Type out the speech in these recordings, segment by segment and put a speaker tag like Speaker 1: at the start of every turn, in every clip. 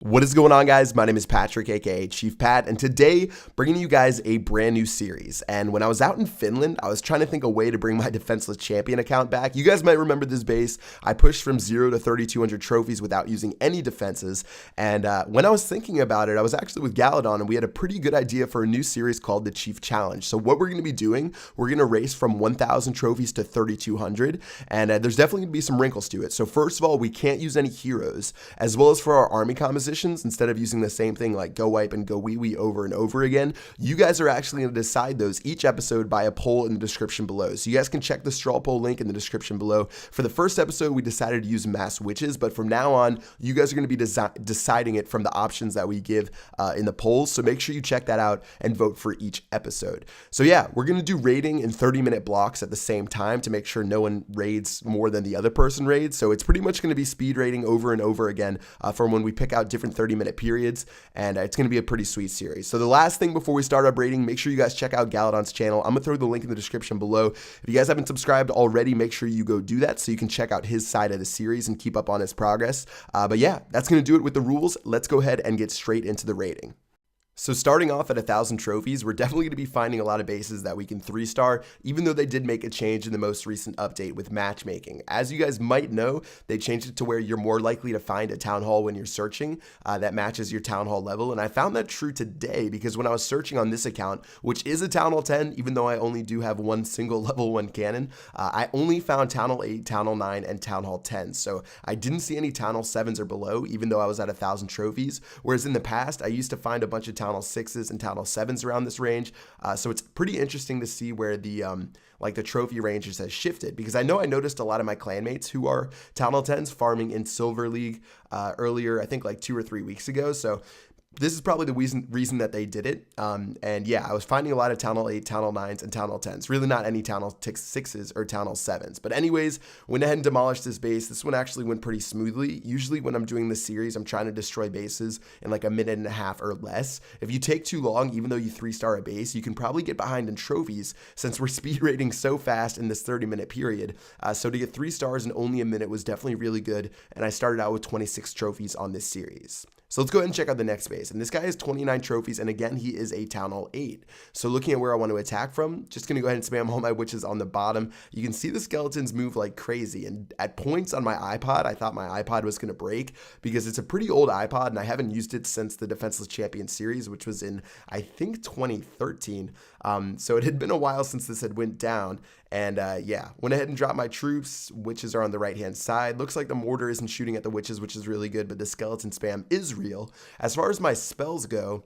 Speaker 1: What is going on, guys? My name is Patrick, aka Chief Pat, and today bringing you guys a brand new series. And when I was out in Finland, I was trying to think a way to bring my Defenseless Champion account back. You guys might remember this base. I pushed from 0 to 3,200 trophies without using any defenses. And when I was thinking about it, I was actually with Galadon, and we had a pretty good idea for a new series called the Chief Challenge. So what we're going to be doing, we're going to race from 1,000 trophies to 3,200, and there's definitely going to be some wrinkles to it. So first of all, we can't use any heroes, as well as for our army composition. Instead of using the same thing like go wipe and go wee wee over and over again, you guys are actually going to decide those each episode by a poll in the description below. So you guys can check the straw poll link in the description below. For the first episode, we decided to use mass witches, but from now on, you guys are going to be deciding it from the options that we give in the polls. So make sure you check that out and vote for each episode. So yeah, we're going to do raiding in 30-minute blocks at the same time to make sure no one raids more than the other person raids. So it's pretty much going to be speed raiding over and over again from when we pick out different 30-minute periods, and it's going to be a pretty sweet series. So the last thing before we start our raiding, make sure you guys check out Galadon's channel. I'm going to throw the link in the description below. If you guys haven't subscribed already, make sure you go do that so you can check out his side of the series and keep up on his progress. But yeah, that's going to do it with the rules. Let's go ahead and get straight into the raiding. So starting off at 1,000 trophies, we're definitely going to be finding a lot of bases that we can 3-star, even though they did make a change in the most recent update with matchmaking. As you guys might know, they changed it to where you're more likely to find a town hall when you're searching that matches your town hall level. And I found that true today because when I was searching on this account, which is a town hall 10, even though I only do have one single level 1 cannon, I only found town hall 8, town hall 9, and town hall 10. So I didn't see any town hall 7s or below, even though I was at 1,000 trophies. Whereas in the past, I used to find a bunch of town hall 6s and town hall 7s around this range. So it's pretty interesting to see where the like the trophy ranges has shifted, because I know I noticed a lot of my clanmates who are town hall 10s farming in Silver League earlier, I think like 2 or 3 weeks ago. So this is probably the reason that they did it. And yeah, I was finding a lot of town hall 8, town hall 9s, and town hall 10s. Really not any town hall 6s or town hall 7s. But anyways, went ahead and demolished this base. This one actually went pretty smoothly. Usually when I'm doing this series, I'm trying to destroy bases in like a minute and a half or less. If you take too long, even though you 3-star a base, you can probably get behind in trophies since we're speed rating so fast in this 30-minute period. So to get 3 stars in only a minute was definitely really good. And I started out with 26 trophies on this series. So let's go ahead and check out the next base. And this guy has 29 trophies, and again, he is a Town Hall 8. So looking at where I want to attack from, just going to go ahead and spam all my witches on the bottom. You can see the skeletons move like crazy, and at points on my iPod, I thought my iPod was going to break because it's a pretty old iPod, and I haven't used it since the Defenseless Champion series, which was in, I think, 2013. So it had been a while since this had went down. And yeah, went ahead and dropped my troops. Witches are on the right-hand side. Looks like the mortar isn't shooting at the witches, which is really good, but the skeleton spam is real. As far as my spells go,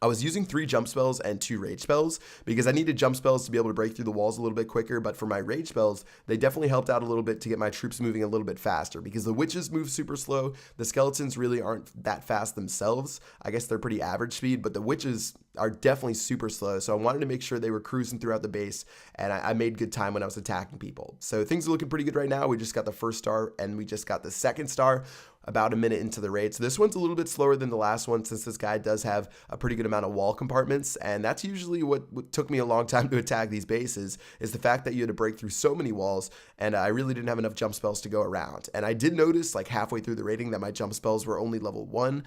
Speaker 1: I was using 3 jump spells and 2 rage spells because I needed jump spells to be able to break through the walls a little bit quicker, but for my rage spells, they definitely helped out a little bit to get my troops moving a little bit faster because the witches move super slow. The skeletons really aren't that fast themselves. I guess they're pretty average speed, but the witches are definitely super slow, so I wanted to make sure they were cruising throughout the base, and I made good time when I was attacking people. So things are looking pretty good right now. We just got the 1st star, and we just got the 2nd star about a minute into the raid. So this one's a little bit slower than the last one since this guy does have a pretty good amount of wall compartments, and that's usually what took me a long time to attack these bases, is the fact that you had to break through so many walls, and I really didn't have enough jump spells to go around. And I did notice like halfway through the raiding that my jump spells were only level 1,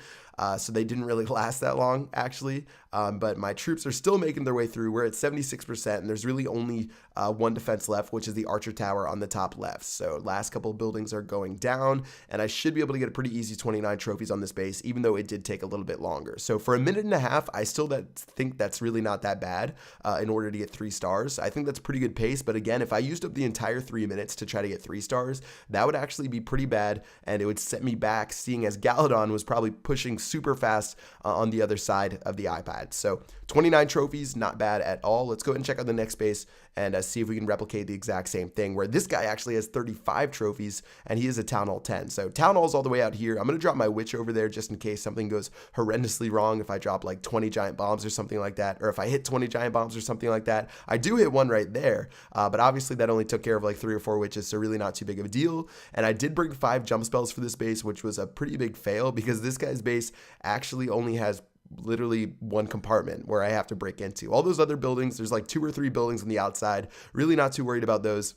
Speaker 1: so they didn't really last that long actually, but my troops are still making their way through. We're at 76%, and there's really only 1 defense left, which is the archer tower on the top left. So last couple of buildings are going down, and I should be able to get a pretty easy 29 trophies on this base, even though it did take a little bit longer. So for a minute and a half, I still think that's really not that bad in order to get 3 stars. I think that's pretty good pace, but again, if I used up the entire 3 minutes to try to get 3 stars, that would actually be pretty bad, and it would set me back, seeing as Galadon was probably pushing super fast on the other side of the iPad. So 29 trophies, not bad at all. Let's go ahead and check out the next base and see if we can replicate the exact same thing, where this guy actually has 35 trophies, and he is a Town Hall 10. So Town Hall's all the way out here. I'm going to drop my witch over there just in case something goes horrendously wrong. If I drop like 20 giant bombs or something like that, or if I hit 20 giant bombs or something like that. I do hit one right there, but obviously that only took care of like 3 or 4 witches, so really not too big of a deal. And I did bring 5 jump spells for this base, which was a pretty big fail because this guy's base actually only has literally 1 compartment where I have to break into. All those other buildings, there's like 2 or 3 buildings on the outside. Really not too worried about those.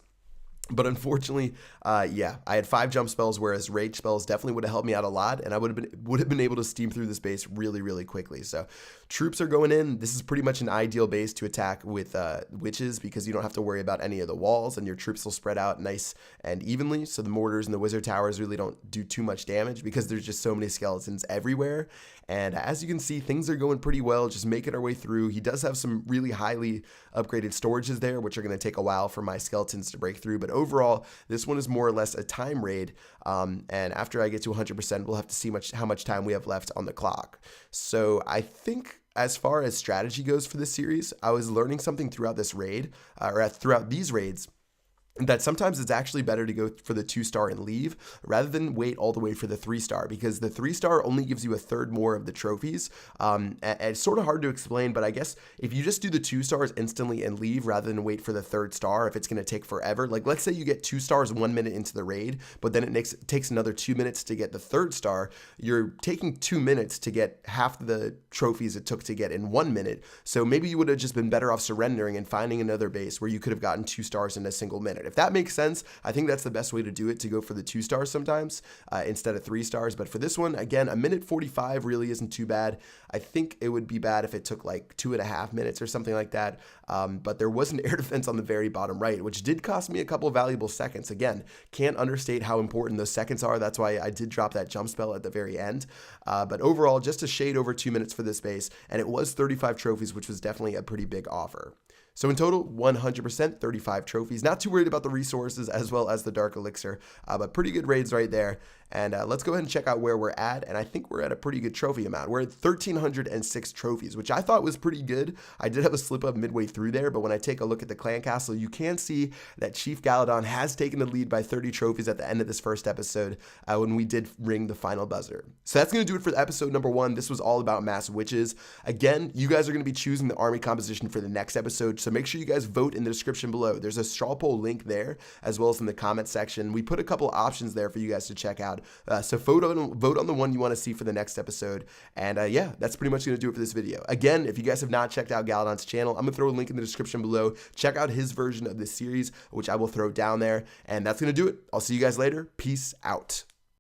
Speaker 1: But unfortunately, yeah, I had 5 jump spells, whereas rage spells definitely would have helped me out a lot, and I would have been able to steam through this base really, really quickly. So troops are going in. This is pretty much an ideal base to attack with witches, because you don't have to worry about any of the walls, and your troops will spread out nice and evenly. So the mortars and the wizard towers really don't do too much damage, because there's just so many skeletons everywhere. And as you can see, things are going pretty well, just making our way through. He does have some really highly upgraded storages there, which are going to take a while for my skeletons to break through. But overall, this one is more or less a time raid. And after I get to 100%, we'll have to see how much time we have left on the clock. So I think, as far as strategy goes for this series, I was learning something throughout this raid, or throughout these raids, that sometimes it's actually better to go for the 2-star and leave rather than wait all the way for the 3-star, because the 3-star only gives you a third more of the trophies. And it's sort of hard to explain, but I guess if you just do the 2 stars instantly and leave rather than wait for the 3rd star, if it's going to take forever, like let's say you get 2 stars 1 minute into the raid, but then it takes another 2 minutes to get the 3rd star, you're taking 2 minutes to get half the trophies it took to get in 1 minute. So maybe you would have just been better off surrendering and finding another base where you could have gotten 2 stars in a single minute. If that makes sense, I think that's the best way to do it, to go for the 2 stars sometimes instead of 3 stars. But for this one, again, 1:45 really isn't too bad. I think it would be bad if it took like 2.5 minutes or something like that. But there was an air defense on the very bottom right, which did cost me a couple valuable seconds. Again, can't understate how important those seconds are. That's why I did drop that jump spell at the very end. But overall, just a shade over 2 minutes for this base, and it was 35 trophies, which was definitely a pretty big offer. So in total, 100%, 35 trophies. Not too worried about the resources as well as the Dark Elixir, but pretty good raids right there. And let's go ahead and check out where we're at. And I think we're at a pretty good trophy amount. We're at 1,306 trophies, which I thought was pretty good. I did have a slip up midway through there, but when I take a look at the clan castle, you can see that Chief Galadon has taken the lead by 30 trophies at the end of this first episode when we did ring the final buzzer. So that's going to do it for episode number 1. This was all about mass witches. Again, you guys are going to be choosing the army composition for the next episode, so make sure you guys vote in the description below. There's a straw poll link there, as well as in the comment section. We put a couple options there for you guys to check out. So vote on the one you want to see for the next episode. And yeah, that's pretty much going to do it for this video. Again, if you guys have not checked out Galadon's channel, I'm going to throw a link in the description below. Check out his version of this series, which I will throw down there. And that's going to do it. I'll see you guys later. Peace out.